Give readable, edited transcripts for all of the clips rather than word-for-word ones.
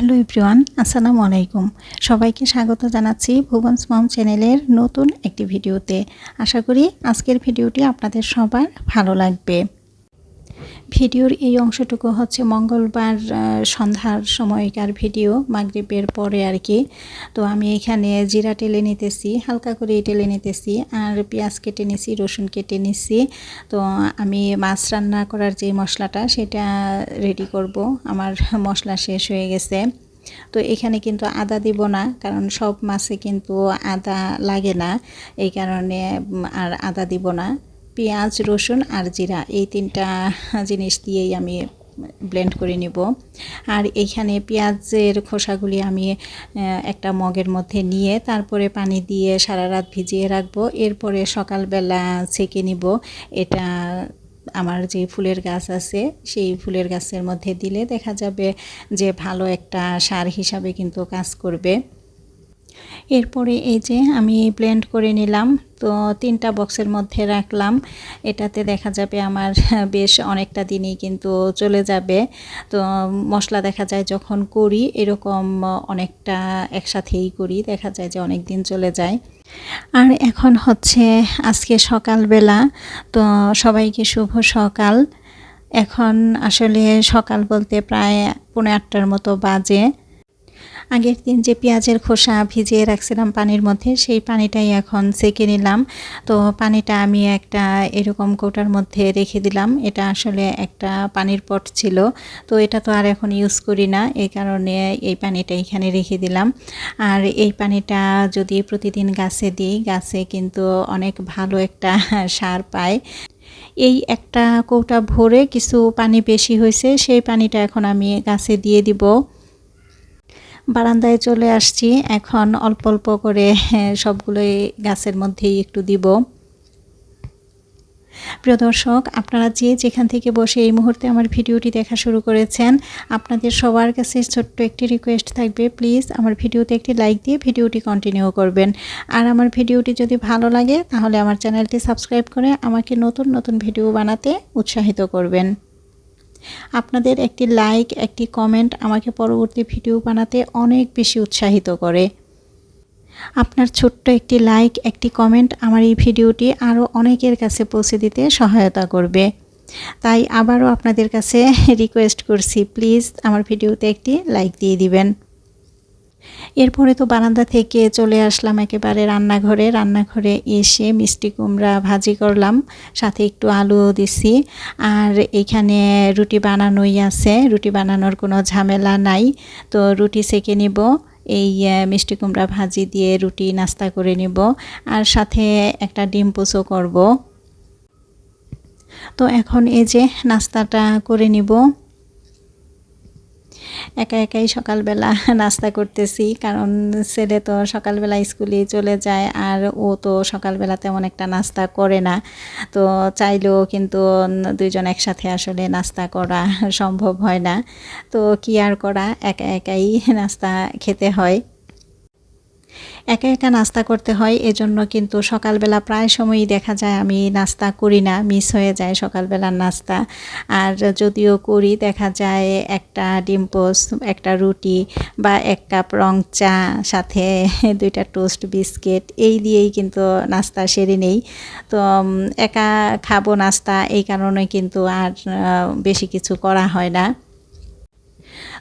Hello everyone, আসসালামু আলাইকুম। সবাইকে স্বাগত জানাচ্ছি ভুবনস মম চ্যানেলের নতুন একটি ভিডিওতে। আশা করি আজকের ভিডিওটি আপনাদের সবার ভালো লাগবে। ভিডিওর এই অংশটুকু হচ্ছে মঙ্গলবার সন্ধ্যার সময়কার ভিডিও, মাগরিবের পরে আর কি। তো আমি এখানে জিরা টেলে নিতেছি, হালকা করে টেলে নিতেছি, আর পেঁয়াজ কেটে নিছি, রসুন কেটে নিছি। তো আমি মাছ রান্না করার যে মশলাটা সেটা রেডি করব। আমার মশলা শেষ হয়ে গেছে। তো এখানে কিন্তু আদা দিব না, কারণ সব মাছে কিন্তু আদা লাগে না, এই কারণে আর আদা দিব না। পেঁয়াজ, রসুন আর জিরা এই তিনটা জিনিস দিয়েই আমি ব্লেন্ড করে নেব। আর এইখানে পেঁয়াজের খোসাগুলি আমি একটা মগের মধ্যে নিয়ে তারপরে পানি দিয়ে সারা রাত ভিজিয়ে রাখবো। এরপরে সকালবেলা ছেঁকে নিব। এটা আমার যে ফুলের গাছ আছে সেই ফুলের গাছের মধ্যে দিলে দেখা যাবে যে ভালো একটা সার হিসাবে কিন্তু কাজ করবে। এরপরে এই যে আমি ব্লেন্ড করে নিলাম, তো 3টা বক্সের মধ্যে রাখলাম। এটাতে দেখা যাবে আমার বেশ অনেকটা দিনই কিন্তু চলে যাবে। তো মশলা দেখা যায় যখন করি এরকম অনেকটা একসাথেই করি, দেখা যায় যে অনেক দিন চলে যায়। আর এখন হচ্ছে আজকে সকালবেলা, তো সবাইকে শুভ সকাল। এখন আসলে সকাল বলতে প্রায় 7:45টার মতো বাজে। আগের দিন যে পেঁয়াজের খোসা ভিজিয়ে রাখছিলাম পানির মধ্যে, সেই পানিটাই এখন ছেঁকে নিলাম। তো পানিটা আমি একটা এরকম কৌটার মধ্যে রেখে দিলাম। এটা আসলে একটা পানির পট ছিল, তো এটা তো আর এখন ইউজ করি না, এই কারণে এই পানিটা এখানে রেখে দিলাম। আর এই পানিটা যদি প্রতিদিন গাছে দিই, গাছে কিন্তু অনেক ভালো একটা সার পায়। এই একটা কৌটা ভরে কিছু পানি বেশি হয়েছে, সেই পানিটা এখন আমি গাছে দিয়ে দিব। বারান্দায় চলে আসছি, এখন অল্প অল্প করে সবগুলোই গাছের মধ্যেই একটু দিব। প্রিয় দর্শক, আপনারা যেখান থেকে বসে এই মুহূর্তে আমার ভিডিওটি দেখা শুরু করেছেন, আপনাদের সবার কাছে ছোট্ট একটি রিকোয়েস্ট থাকবে, প্লিজ আমার ভিডিওতে একটি লাইক দিয়ে ভিডিওটি কন্টিনিউ করবেন। আর আমার ভিডিওটি যদি ভালো লাগে তাহলে আমার চ্যানেলটি সাবস্ক্রাইব করে আমাকে নতুন নতুন ভিডিও বানাতে উৎসাহিত করবেন। আপনাদের একটি লাইক, একটি কমেন্ট আমাকে পরবর্তী ভিডিও বানাতে অনেক বেশি উৎসাহিত করে। আপনার ছোট্ট একটি লাইক, একটি কমেন্ট আমার এই ভিডিওটি আরও অনেকের কাছে পৌঁছে দিতে সহায়তা করবে। তাই আবারও আপনাদের কাছে রিকোয়েস্ট করছি, প্লিজ আমার ভিডিওতে একটি লাইক দিয়ে দিবেন। এরপরে তো বারান্দা থেকে চলে আসলাম একেবারে রান্নাঘরে এসে মিষ্টি কুমড়া ভাজি করলাম, সাথে একটু আলুও দিছি। আর এখানে রুটি বানানোই আছে, রুটি বানানোর কোনো ঝামেলা নাই। তো রুটি সেঁকে নিব, এই মিষ্টি কুমড়া ভাজি দিয়ে রুটি নাস্তা করে নিব, আর সাথে একটা ডিম পোচও করব। তো এখন এই যে নাস্তাটা করে নিব। একা একাই সকালবেলা নাস্তা করতেছি, কারণ ছেলে তো সকালবেলা স্কুলে চলে যায়, আর ও তো সকালবেলা তেমন একটা নাস্তা করে না। তো চাইলেও কিন্তু দুইজন একসাথে আসলে নাস্তা করা সম্ভব হয় না। তো কি আর করা, একা একাই নাস্তা খেতে হয়, একা একা নাস্তা করতে হয়। এজন্য কিন্তু সকালবেলা প্রায় সময়ই দেখা যায় আমি নাস্তা করি না, মিস হয়ে যায় সকালবেলার নাস্তা। আর যদিও করি, দেখা যায় একটা ডিম পোস্ট, একটা রুটি বা 1 কাপ রং চা, সাথে 2টা টোস্ট বিস্কিট, এই দিয়েই কিন্তু নাস্তা সেরে নেই। তো একা খাবো নাস্তা, এই কারণে কিন্তু আর বেশি কিছু করা হয় না।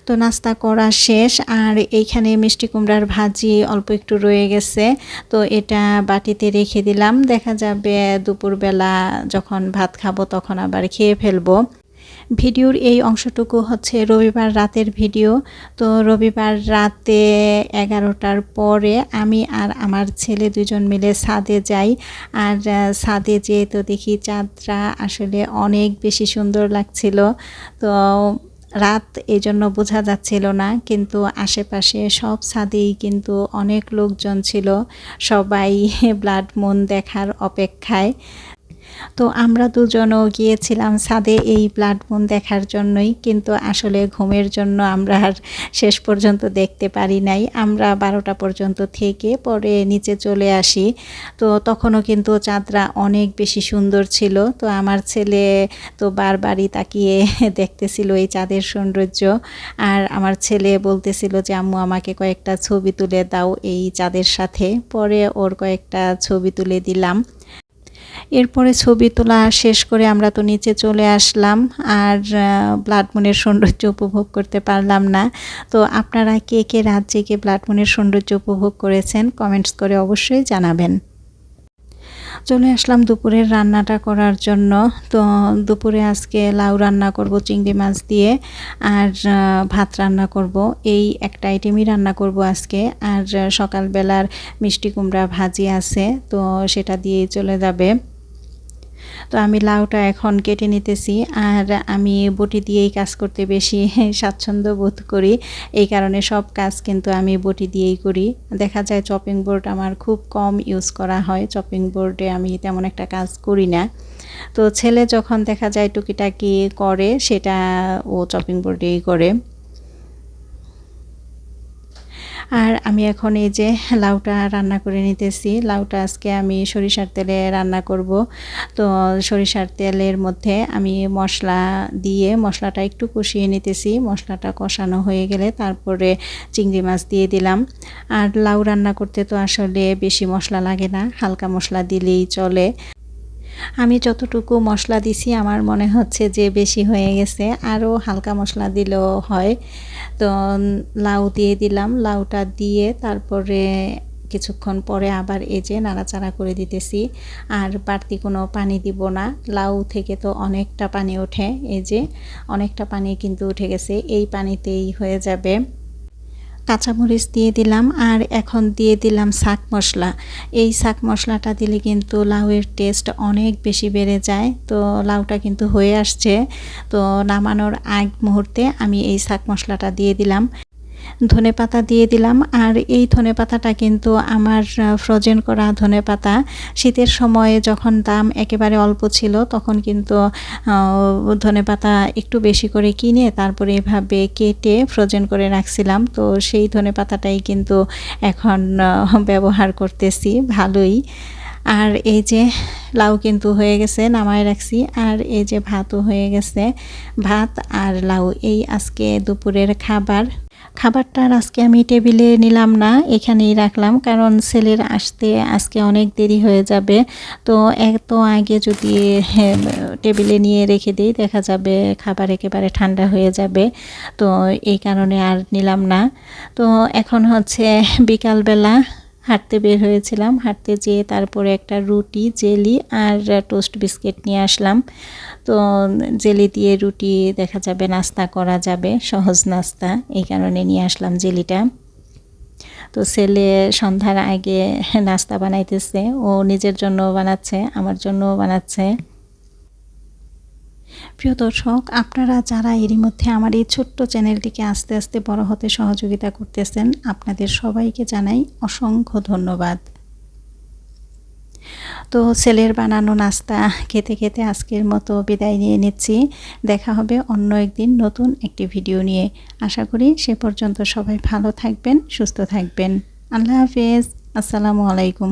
তো নাস্তা করা শেষ, আর এইখানে মিষ্টি কুমড়ার ভাজি অল্প একটু রয়ে গেছে, তো এটা বাটিতে রেখে দিলাম। দেখা যাবে দুপুরবেলা যখন ভাত খাবো তখন আবার খেয়ে ফেলবো। ভিডিওর এই অংশটুকু হচ্ছে রবিবার রাতের ভিডিও। তো রবিবার রাতে 11টার পরে আমি আর আমার ছেলে দুজন মিলে ছাদে যাই। আর ছাদে যেয়ে তো দেখি চাঁদটা আসলে অনেক বেশি সুন্দর লাগছিল। তো রাত এই জন্য বোঝা যাচ্ছিল না, কিন্তু আশেপাশে সব ছাদেই কিন্তু অনেক লোকজন ছিল, সবাই ব্লাড মুন দেখার অপেক্ষায়। তো আমরা দুজনও গিয়েছিলাম ছাদে এই ব্লাড মুন দেখার জন্যই, কিন্তু আসলে ঘুমের জন্য আমরা আর শেষ পর্যন্ত দেখতে পারি নাই। আমরা 12টা পর্যন্ত থেকে পরে নিচে চলে আসি। তো তখনও কিন্তু চাঁদরা অনেক বেশি সুন্দর ছিল। তো আমার ছেলে তো বারবারই তাকিয়ে দেখতেছিল এই চাঁদের সৌন্দর্য, আর আমার ছেলে বলতেছিল যে আম্মু আমাকে কয়েকটা ছবি তুলে দাও এই চাঁদের সাথে। পরে ওর কয়েকটা ছবি তুলে দিলাম। এরপরে ছবি তোলা শেষ করে আমরা তো নিচে চলে আসলাম, আর ব্লাড মুনের সৌন্দর্য উপভোগ করতে পারলাম না। তো আপনারা কে কে রাত জেগে ব্লাড মুনের সৌন্দর্য উপভোগ করেছেন কমেন্টস করে অবশ্যই জানাবেন। চলে আসলাম দুপুরের রান্নাটা করার জন্য। তো দুপুরে আজকে লাউ রান্না করব চিংড়ি মাছ দিয়ে, আর ভাত রান্না করব। এই একটা আইটেমই রান্না করব আজকে। আর সকালবেলার মিষ্টি কুমড়া ভাজি আছে, তো সেটা দিয়েই চলে যাবে। তো আমি লাউটা এখন কেটে নিতেছি, আর আমি বটি দিয়েই কাজ করতে বেশি স্বাচ্ছন্দ্য বোধ করি। এই কারণে সব কাজ কিন্তু আমি বটি দিয়েই করি। দেখা যায় চপিং বোর্ড আমার খুব কম ইউজ করা হয়, চপিং বোর্ডে আমি তেমন একটা কাজ করি না। তো ছেলে যখন দেখা যায় টুকিটাকি করে সেটা ও চপিং বোর্ডেই করে। আর আমি এখন এই যে লাউটা রান্না করে নিতেছি। লাউটা আজকে আমি সরিষার তেলে রান্না করব। তো সরিষার তেলের মধ্যে আমি মশলা দিয়ে মশলাটা একটু কষিয়ে নিতেছি। মশলাটা কষানো হয়ে গেলে তারপরে চিংড়ি মাছ দিয়ে দিলাম। আর লাউ রান্না করতে তো আসলে বেশি মশলা লাগে না, হালকা মশলা দিলেই চলে। আমি যতটুকু মশলা দিছি আমার মনে হচ্ছে যে বেশি হয়ে গেছে, আরও হালকা মশলা দিলেও হয়। তো লাউ দিয়ে দিলাম, লাউটা দিয়ে তারপরে কিছুক্ষণ পরে আবার এই যে নাড়াচাড়া করে দিতেছি। আর বাড়তি কোনো পানি দিব না, লাউ থেকে তো অনেকটা পানি ওঠে, এই যে অনেকটা পানি কিন্তু উঠে গেছে, এই পানিতেই হয়ে যাবে। কাঁচামরিচ দিয়ে দিলাম, আর এখন দিয়ে দিলাম শাক মশলা। এই শাক মশলাটা দিলে কিন্তু লাউয়ের টেস্ট অনেক বেশি বেড়ে যায়। তো লাউটা কিন্তু হয়ে আসছে, তো নামানোর আগ মুহূর্তে আমি এই শাক মশলাটা দিয়ে দিলাম। ধনেপাতা দিয়ে দিলাম, আর এই ধনেপাতাটা কিন্তু আমার ফ্রোজেন করা ধনেপাতা। শীতের সময়ে যখন দাম একেবারে অল্প ছিল তখন কিন্তু ধনেপাতা একটু বেশি করে কিনে তারপরে এভাবে কেটে ফ্রোজেন করে রাখছিলাম। তো সেই ধনেপাতাটাই কিন্তু এখন ব্যবহার করতেছি ভালোই। আর এই যে লাউ কিন্তু হয়ে গেছে, নামায় রাখছি। আর এই যে ভাতও হয়ে গেছে, ভাত আর লাউ এই আজকে দুপুরের খাবারটা আজকে আমি টেবিলে নিলাম না, এখানেই রাখলাম, কারণ ছেলের আসতে আজকে অনেক দেরি হয়ে যাবে। তো এত আগে যদি টেবিলে নিয়ে রেখে দিই দেখা যাবে খাবার একেবারে ঠান্ডা হয়ে যাবে। তো এই কারণে আর নিলাম না। তো এখন হচ্ছে বিকালবেলা হাঁটতে বের হয়েছিলাম, হাঁটতে যেয়ে তারপরে একটা রুটি, জেলি আর টোস্ট বিস্কিট নিয়ে আসলাম। তো জেলি দিয়ে রুটি দেখা যাবে নাস্তা করা যাবে, সহজ নাস্তা, এই কারণে নিয়ে আসলাম জেলিটা। তো ছেলে সন্ধ্যার আগে নাস্তা বানাইতেছে, ও নিজের জন্য বানাচ্ছে, আমার জন্যও বানাচ্ছে। প্রিয় দর্শক, আপনারা যারা এরই মধ্যে আমার এই ছোট্ট চ্যানেলটিকে আস্তে আস্তে বড় হতে সহযোগিতা করতেছেন, আপনাদের সবাইকে জানাই অসংখ্য ধন্যবাদ। তো ছেলের বানানো নাস্তা খেতে খেতে আজকের মতো বিদায় নিয়ে নিচ্ছি। দেখা হবে অন্য একদিন নতুন একটি ভিডিও নিয়ে। আশা করি সে পর্যন্ত সবাই ভালো থাকবেন, সুস্থ থাকবেন। আল্লাহ হাফেজ, আসসালামু আলাইকুম।